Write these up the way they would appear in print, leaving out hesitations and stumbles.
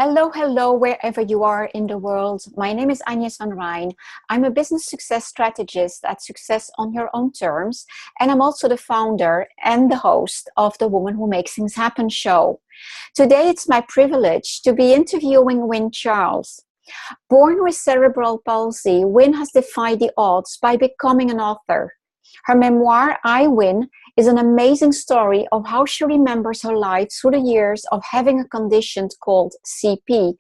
Hello, hello, wherever you are in the world. My name is Agnes van Rhijn. I'm a business success strategist at Success on Your Own Terms, and I'm also the founder and the host of the Woman Who Makes Things Happen show. Today, it's my privilege to be interviewing Wynne Charles. Born with cerebral palsy, Wynne has defied the odds by becoming an author. Her memoir, I Win, is an amazing story of how she remembers her life through the years of having a condition called CP.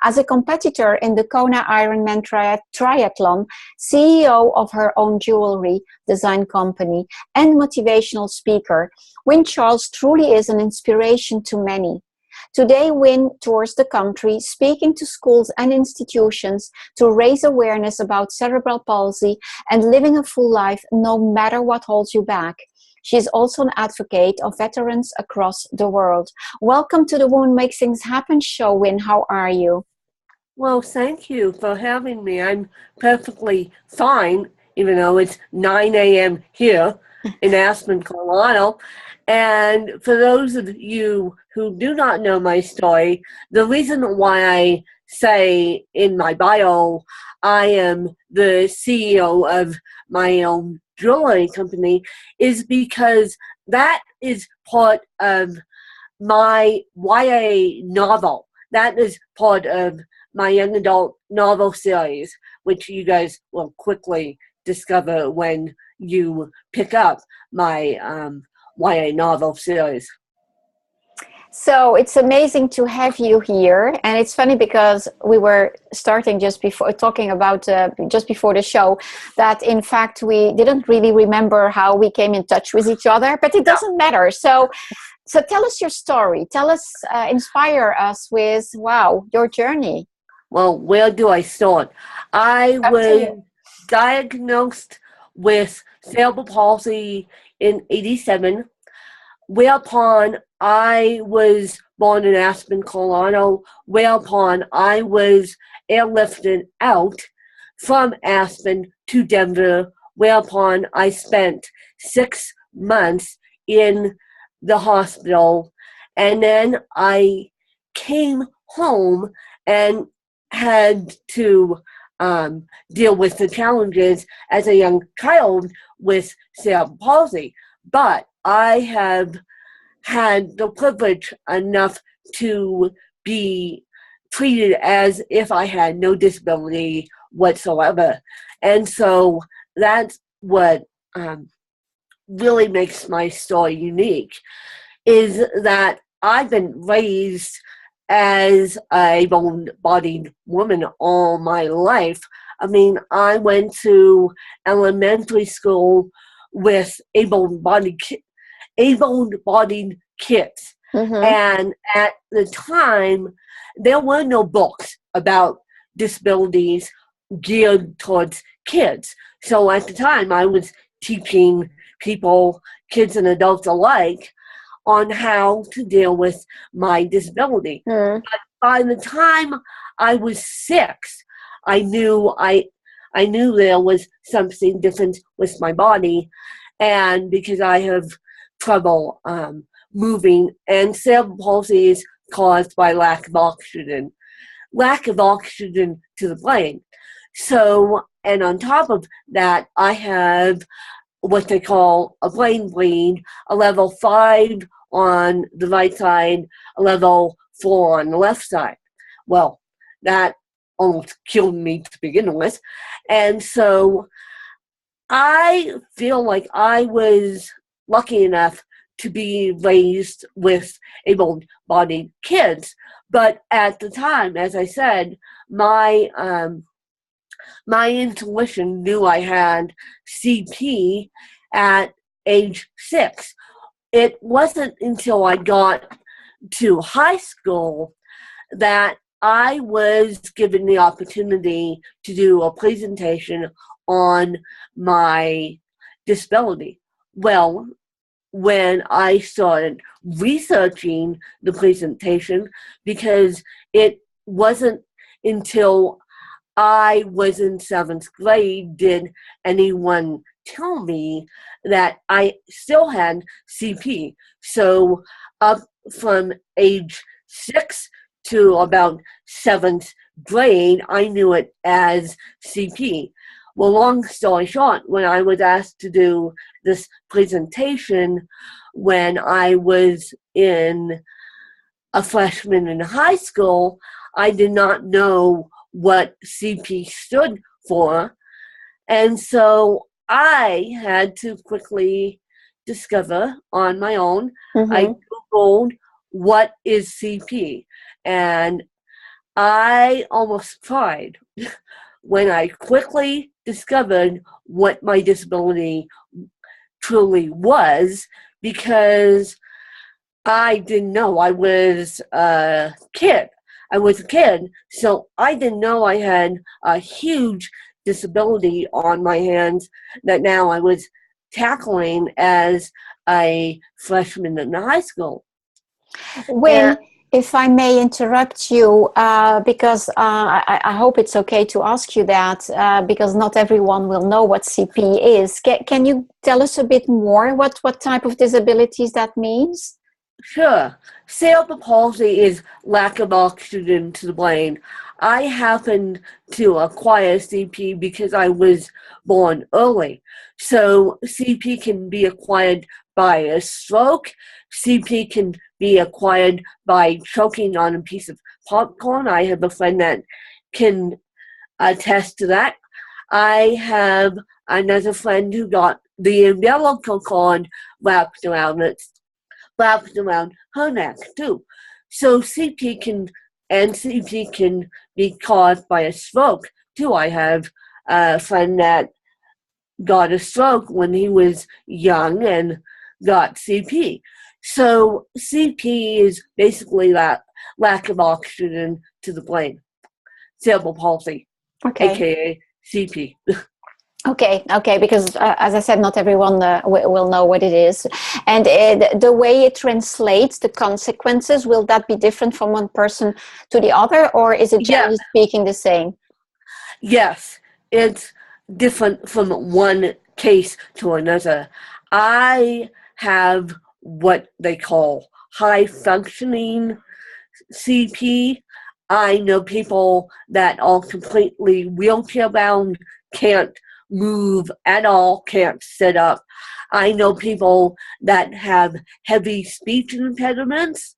As a competitor in the Kona Iron Man Triathlon, CEO of her own jewelry design company, and motivational speaker, Wynne Charles truly is an inspiration to many. Today, Wynne tours the country, speaking to schools and institutions to raise awareness about cerebral palsy and living a full life no matter what holds you back. She is also an advocate of veterans across the world. Welcome to the Woman Makes Things Happen show, Wynne. How are you? Well, thank you for having me. I'm perfectly fine, even though it's 9 a.m. here in Aspen, Colorado. And for those of you who do not know my story, the reason why I say in my bio I am the CEO of my own jewelry company is because that is part of my YA novel. That is part of my young adult novel series, which you guys will quickly discover when you pick up my YA novel series. So it's amazing to have you here, and it's funny because we were starting just before talking about just before the show that in fact we didn't really remember how we came in touch with each other, but it doesn't matter. So tell us your story. Tell us, inspire us with your journey. Well, where do I start? I was diagnosed with cerebral palsy in '87. Whereupon I was born in Aspen, Colorado, whereupon I was airlifted out from Aspen to Denver, whereupon I spent 6 months in the hospital, and then I came home and had to deal with the challenges as a young child with cerebral palsy. But I have had the privilege enough to be treated as if I had no disability whatsoever. And so that's what really makes my story unique, is that I've been raised as a able-bodied woman all my life. I mean, I went to elementary school with able-bodied kids. Mm-hmm. And at the time, there were no books about disabilities geared towards kids. So at the time, I was teaching people, kids and adults alike, on how to deal with my disability. Mm. But by the time I was 6, I knew there was something different with my body, and because I have trouble moving, and cerebral palsy is caused by lack of oxygen to the brain. So, and on top of that, I have what they call a brain bleed, a level 5 on the right side, a level 4 on the left side. Well, that almost killed me to begin with. And so I feel like I was lucky enough to be raised with able-bodied kids. But at the time, as I said, my intuition knew I had CP at age 6. It wasn't until I got to high school that I was given the opportunity to do a presentation on my disability. Well, when I started researching the presentation, because it wasn't until I was in 7th grade did anyone tell me that I still had CP. So up from age 6 to about 7th grade, I knew it as CP. Well, long story short, when I was asked to do this presentation when I was in a freshman in high school, I did not know what CP stood for. And so I had to quickly discover on my own. I Googled, what is CP? And I almost cried when I quickly discovered what my disability truly was, because I didn't know. I was a kid. So I didn't know I had a huge disability on my hands that now I was tackling as a freshman in high school. If I may interrupt you, because I hope it's okay to ask you that, because not everyone will know what CP is. Can you tell us a bit more what type of disabilities that means? Sure. Cerebral palsy is lack of oxygen to the brain. I happened to acquire CP because I was born early. So CP can be acquired by a stroke. CP can be acquired by choking on a piece of popcorn. I have a friend that can attest to that. I have another friend who got the umbilical cord wrapped around her neck too. So CP can be caused by a stroke too. I have a friend that got a stroke when he was young and got CP. So CP is basically that lack of oxygen to the brain. Cerebral palsy, aka CP. Okay, because as I said, not everyone will know what it is. And the way it translates, the consequences, will that be different from one person to the other, or is it generally speaking the same? Yes, it's different from one case to another. I have what they call high functioning CP. I know people that are completely wheelchair bound, can't move at all, can't sit up. I know people that have heavy speech impediments.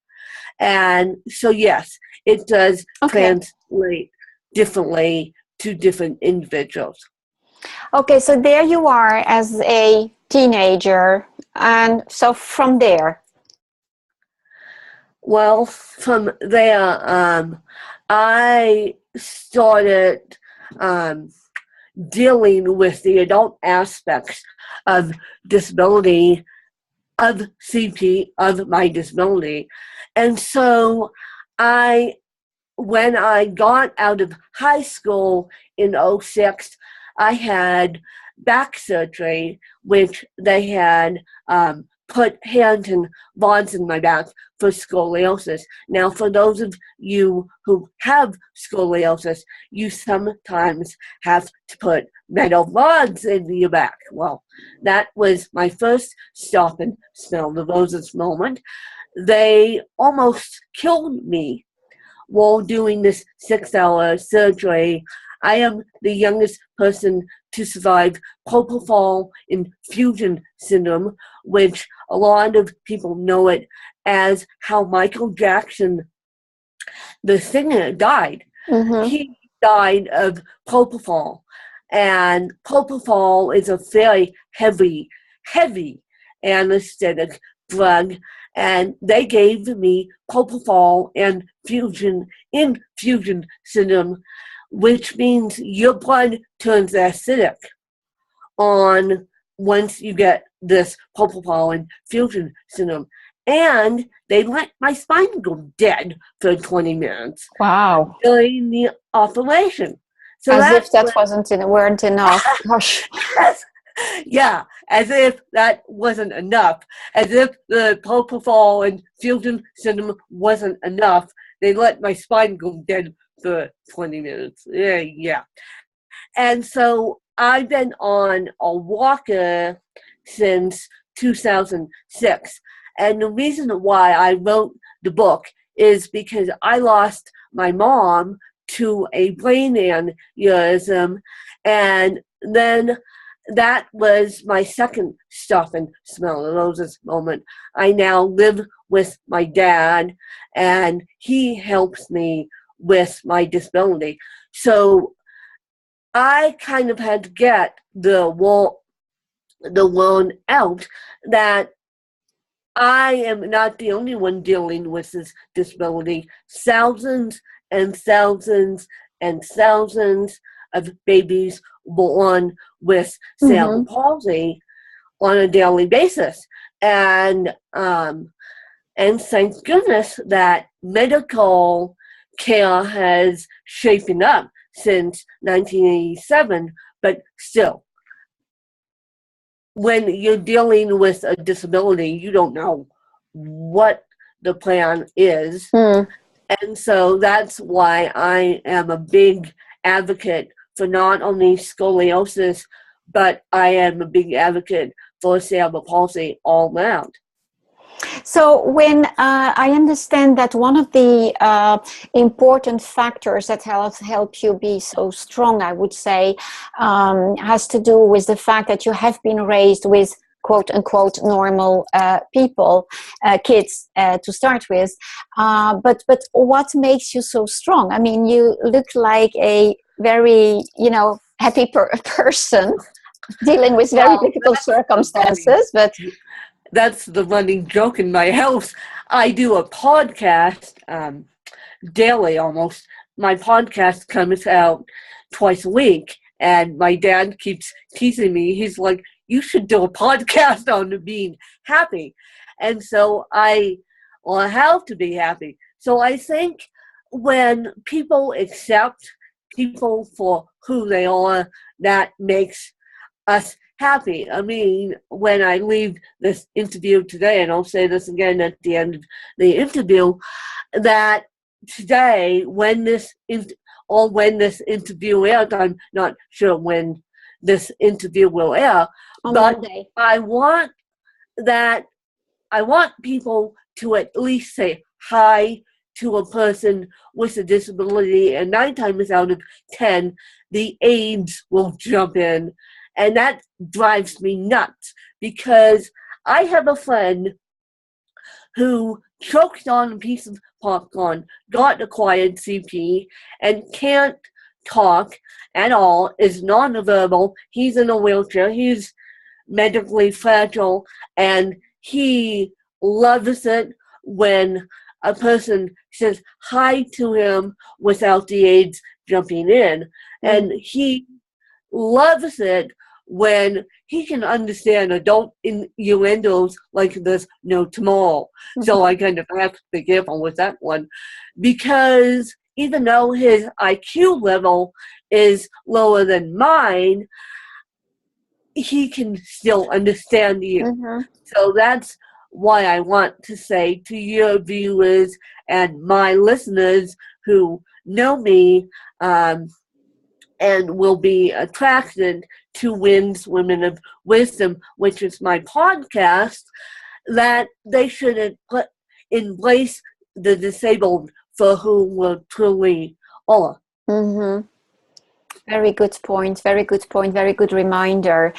And so, yes, it does translate differently to different individuals. Okay, so there you are as a teenager. And so from there? Well, from there, I started dealing with the adult aspects of disability, of CP, of my disability. And so when I got out of high school in 2006, I had back surgery, which they had put hands and rods in my back for scoliosis. Now, for those of you who have scoliosis, you sometimes have to put metal rods in your back. Well, that was my first stop and smell the roses moment. They almost killed me while doing this 6-hour surgery. I am the youngest person to survive propofol infusion syndrome, which a lot of people know it as how Michael Jackson, the singer, died. He died of propofol. And propofol is a very heavy anesthetic drug. And they gave me propofol and infusion syndrome, which means your blood turns acidic on once you get this propofol infusion syndrome. And they let my spine go dead for 20 minutes. Wow. During the operation. So as if that weren't enough. Gosh. Yeah, as if that wasn't enough. As if the propofol infusion syndrome wasn't enough. They let my spine go dead for 20 minutes. Yeah. And so I've been on a walker since 2006. And the reason why I wrote the book is because I lost my mom to a brain aneurysm, and then that was my second stop and smell the roses moment. I now live with my dad, and he helps me with my disability. So I kind of had to get the word out that I am not the only one dealing with this disability. Thousands and thousands and thousands of babies born with cerebral palsy on a daily basis. And thank goodness that medical care has shapen up since 1987, but still, when you're dealing with a disability, you don't know what the plan is. And so that's why I am a big advocate for not only scoliosis, but I am a big advocate for cerebral palsy all around. So when I understand that one of the important factors that help you be so strong, I would say, has to do with the fact that you have been raised with quote unquote normal people, kids to start with. But what makes you so strong? I mean, you look like a very, happy person dealing with very difficult circumstances, but that's the running joke in my house. I do a podcast daily almost. My podcast comes out twice a week, and my dad keeps teasing me. He's like, you should do a podcast on being happy. And so I have to be happy. So I think when people accept people for who they are, that makes us happy. I mean, when I leave this interview today, and I'll say this again at the end of the interview, that today, when this interview airs, I'm not sure when this interview will air, on but Monday. I want people to at least say hi to a person with a disability, and 9 times out of 10, the aides will jump in. And that drives me nuts, because I have a friend who choked on a piece of popcorn, got acquired CP, and can't talk at all, is nonverbal. He's in a wheelchair. He's medically fragile, and he loves it when a person says hi to him without the aides jumping in. And he loves it when he can understand adult innuendos like this no tomorrow. So I kind of have to be careful with that one, because even though his IQ level is lower than mine, he can still understand you. So that's why I want to say to your viewers and my listeners who know me, and will be attracted to WWM's Women of Wisdom, which is my podcast, that they should embrace the disabled for who we truly are. Very good point. Very good point. Very good reminder.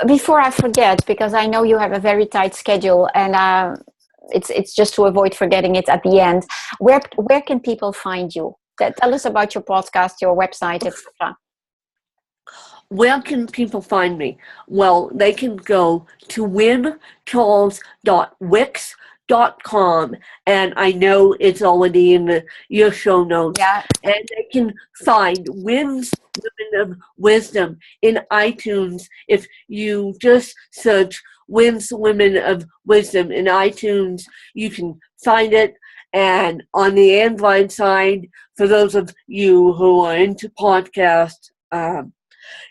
Before I forget, because I know you have a very tight schedule, and it's just to avoid forgetting it at the end. Where can people find you? Tell us about your podcast, your website, etc. Where can people find me? Well, they can go to wimcharles.wix.com, and I know it's already in your show notes. Yeah. And they can find WWM's Women of Wisdom in iTunes. If you just search WWM's Women of Wisdom in iTunes, you can find it. And on the Android side, for those of you who are into podcasts,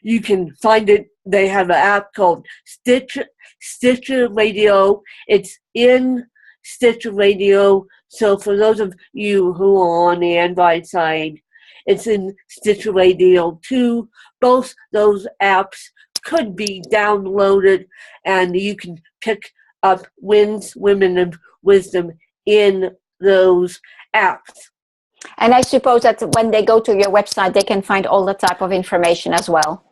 you can find it. They have an app called Stitcher Radio. It's in Stitcher Radio. So for those of you who are on the Android side, it's in Stitcher Radio too. Both those apps could be downloaded, and you can pick up WWM's Women of Wisdom in those apps. And I suppose that when they go to your website, they can find all the type of information as well.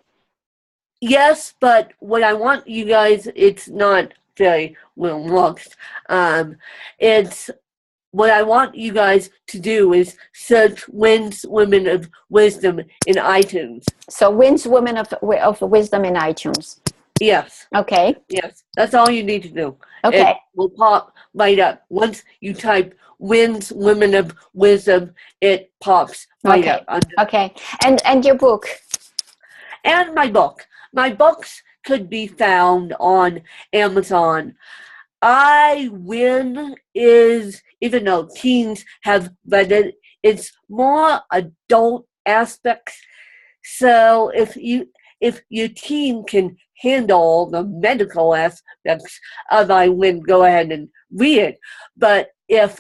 Yes, but what I want you guys, it's not very well looked. It's what I want you guys to do is search Wynn's Women of Wisdom in iTunes. So Wynn's Women of Wisdom in iTunes. Yes. Okay. Yes, that's all you need to do. Okay. It will pop right up. Once you type Wynn's Women of Wisdom, it pops right up. Okay. And your book? And my book. My books could be found on Amazon. Wynn is, even though teens have read it, it's more adult aspects. So if your teen can handle the medical aspects of I Wynn, go ahead and read it. But if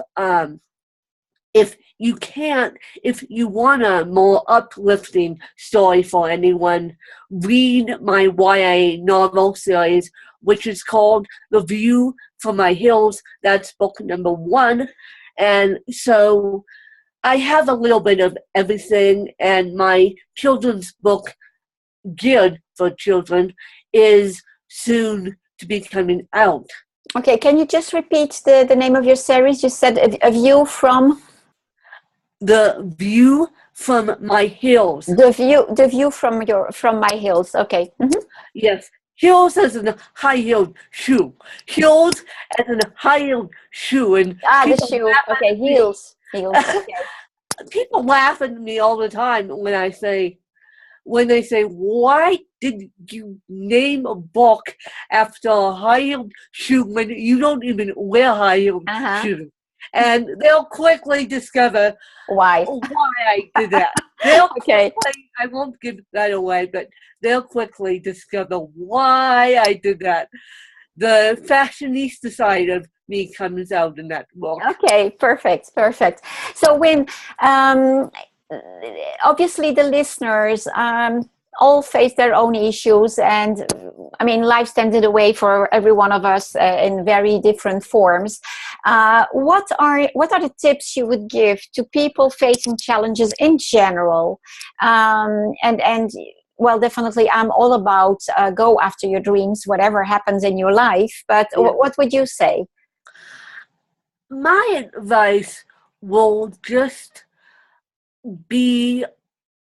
you can't, if you want a more uplifting story for anyone, read my YA novel series, which is called The View from My Hills. That's book number 1. And so I have a little bit of everything, and my children's book, geared for children, is soon to be coming out. Okay, can you just repeat the name of your series? You said A View from... The View from My Hills. The view from my hills. Okay. Mm-hmm. Yes. Heels as in a high-heeled shoe. Heels as in a high-heeled shoe. And the shoe. Okay, heels. Heels. Okay. People laugh at me all the time when they say, why did you name a book after a high-heeled shoe when you don't even wear high-heeled shoes? And they'll quickly discover why I did that. I won't give that away, but they'll quickly discover why I did that. The fashionista side of me comes out in that book. Okay, perfect. So when obviously the listeners all face their own issues, and I mean, life stands in the way for every one of us in very different forms. What are the tips you would give to people facing challenges in general? And well, definitely, I'm all about go after your dreams, whatever happens in your life. But what would you say? My advice will just be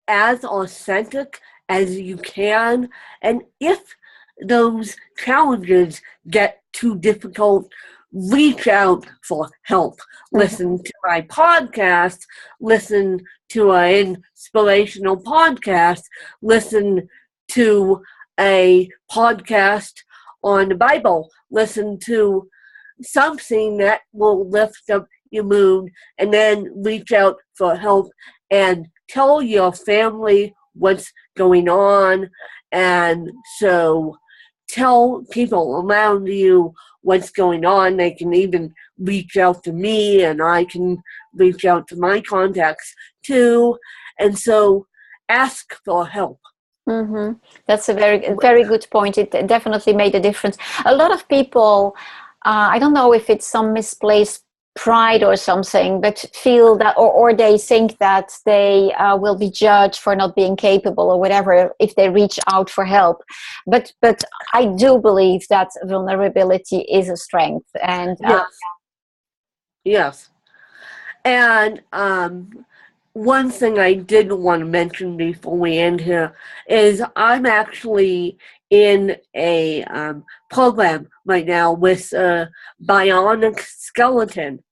as authentic as you can, and if those challenges get too difficult, reach out for help. Listen to my podcast, listen to an inspirational podcast, listen to a podcast on the Bible, listen to something that will lift up your mood, and then reach out for help and tell your family what's going on. And so tell people around you what's going on. They can even reach out to me, and I can reach out to my contacts too. And so ask for help. Mm-hmm. That's a very good point. It definitely made a difference. A lot of people, I don't know if it's some misplaced pride or something, but feel that, or they think that they will be judged for not being capable or whatever if they reach out for help. But I do believe that vulnerability is a strength. And yes. And one thing I did want to mention before we end here is I'm actually in a program right now with a bionic skeleton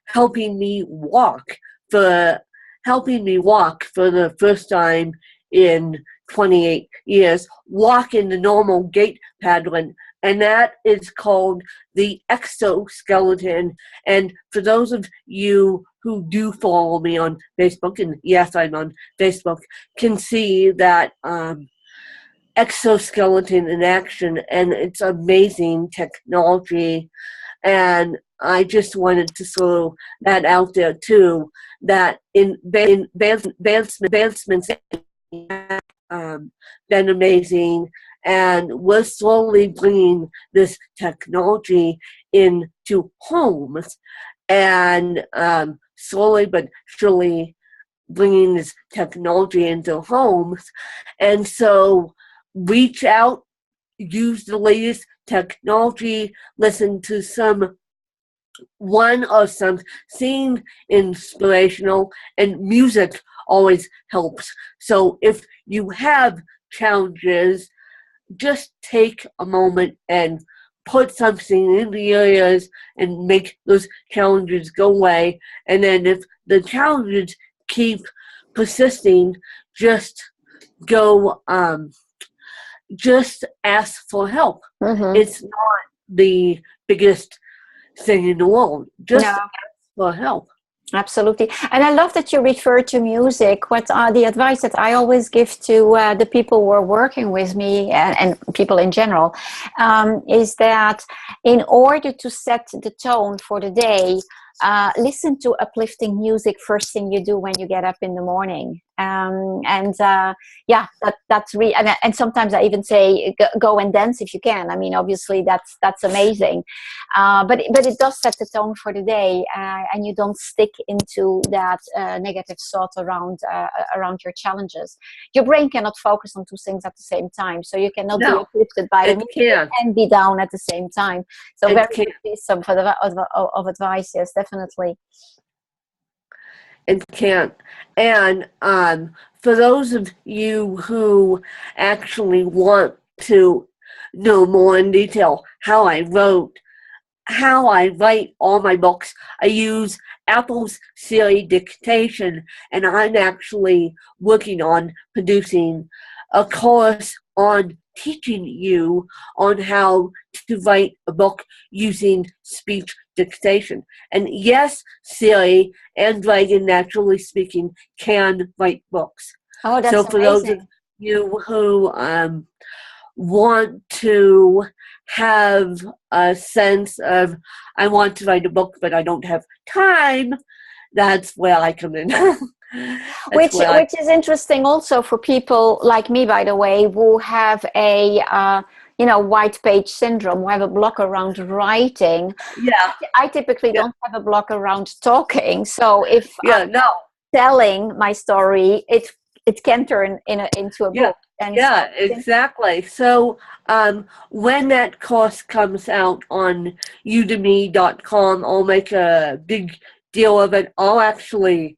helping me walk for the first time in 28 years, walk in the normal gait pattern, and that is called the exoskeleton. And for those of you who do follow me on Facebook, and yes, I'm on Facebook, can see that exoskeleton in action, and it's amazing technology. And I just wanted to throw that out there too, that in advancements been amazing, and we're slowly bringing this technology into homes. and slowly but surely bringing this technology into homes. And so reach out, use the latest technology, listen to one or something inspirational, and music always helps. So if you have challenges, just take a moment and put something in the areas and make those challenges go away. And then if the challenges keep persisting, just go, just ask for help. It's not the biggest thing in the world. Just ask for help. Absolutely. And I love that you refer to music. What are the advice that I always give to the people who are working with me and people in general is that in order to set the tone for the day, listen to uplifting music first thing you do when you get up in the morning. That's really, and sometimes I even say go and dance if you can. I mean, obviously that's amazing, but it does set the tone for the day, and you don't stick into that negative thought around your challenges. Your brain cannot focus on two things at the same time, so you cannot be uplifted by the music and be down at the same time. So very good piece of advice. Yes, definitely. It can't. And for those of you who actually want to know more in detail how I write all my books, I use Apple's Siri dictation, and I'm actually working on producing a course on teaching you on how to write a book using speech dictation. And yes, Siri and Dragon, naturally speaking, can write books. Oh, that's so for amazing. those of you who want to have a sense of, I want to write a book, but I don't have time, that's where I come in. Which is interesting also for people like me, by the way, who have a white page syndrome, who have a block around writing. Yeah, I typically don't have a block around talking. So if I'm telling my story, it can turn into a book. And exactly. So when that course comes out on udemy.com, I'll make a big deal of it. I'll actually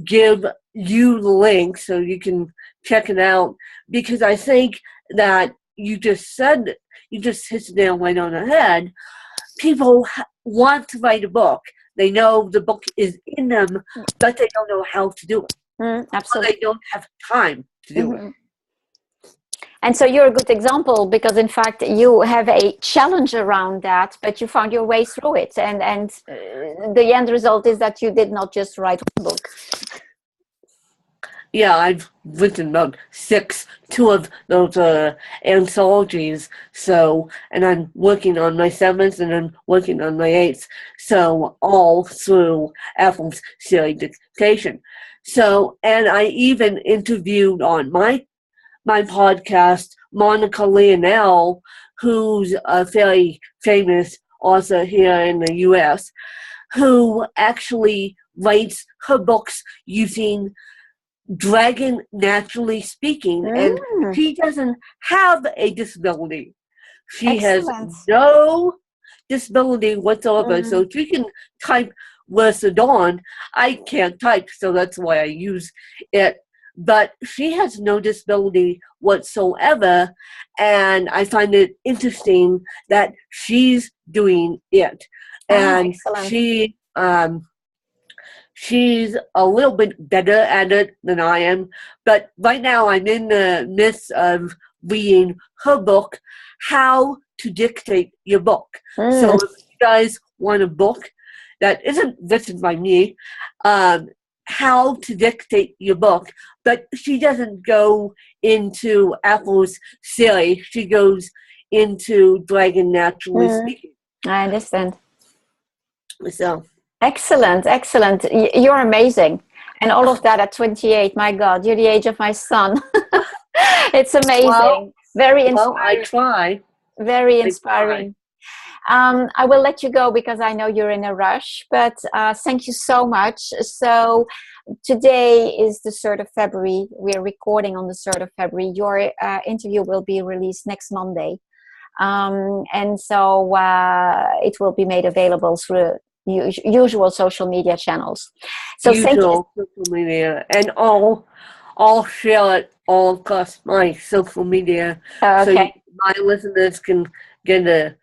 give you the link so you can check it out, because I think that you just hit the nail right on the head. People want to write a book. They know the book is in them, but they don't know how to do it. Absolutely. Or they don't have time to do it. And so you're a good example, because in fact you have a challenge around that, but you found your way through it. And the end result is that you did not just write one book. Yeah, I've written about 2 of those anthologies. So, and I'm working on my 7th, and I'm working on my 8th. So, all through Apple's Siri dictation. So, and I even interviewed on my podcast Monica Leonel, who's a very famous author here in the U.S., who actually writes her books using Dragon naturally speaking, and she doesn't have a disability. She has no disability whatsoever, so she can type with the dawn. I can't type, so that's why I use it. But she has no disability whatsoever, and I find it interesting that she's doing it. And she's a little bit better at it than I am, but right now I'm in the midst of reading her book, How to Dictate Your Book. So if you guys want a book that isn't written by me, How to Dictate Your Book, but she doesn't go into Apple's Siri, she goes into Dragon naturally speaking. I understand. So Excellent. You're amazing. And all of that at 28. My God, you're the age of my son. It's amazing. Very inspiring. Well, I try. Very inspiring. I will let you go because I know you're in a rush, but thank you so much. So today is the 3rd of February. We're recording on the 3rd of February. Your interview will be released next Monday. And so it will be made available through usual social media channels. So thank you. Social media, and I'll share it all across my social media, so my listeners can get a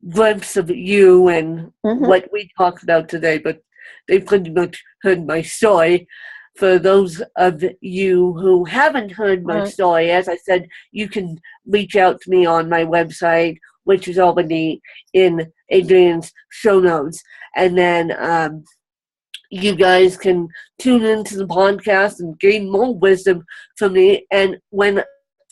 glimpse of you and what we talked about today. But they pretty much heard my story. For those of you who haven't heard my story, as I said, you can reach out to me on my website, which is already in Adrian's show notes. And then you guys can tune into the podcast and gain more wisdom from me. And when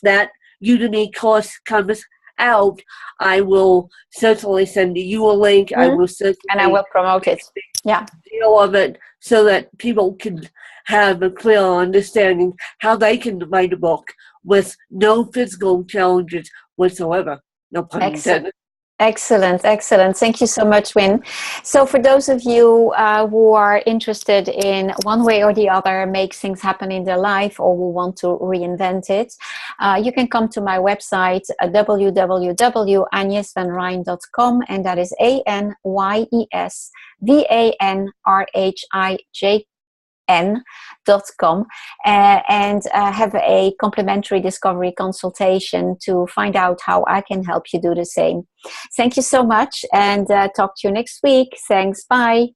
that Udemy course comes out, I will certainly send you a link. I will certainly, and I will promote it. Yeah, deal of it so that people can have a clear understanding how they can write a book with no physical challenges whatsoever. No pun intended. Excellent. Thank you so much, Win. So for those of you who are interested in one way or the other make things happen in their life, or who want to reinvent it, you can come to my website, www.agnesvanrhijn.com, and that is ANYESVANRHIJN.com, and have a complimentary discovery consultation to find out how I can help you do the same. Thank you so much, and talk to you next week. Thanks. Bye.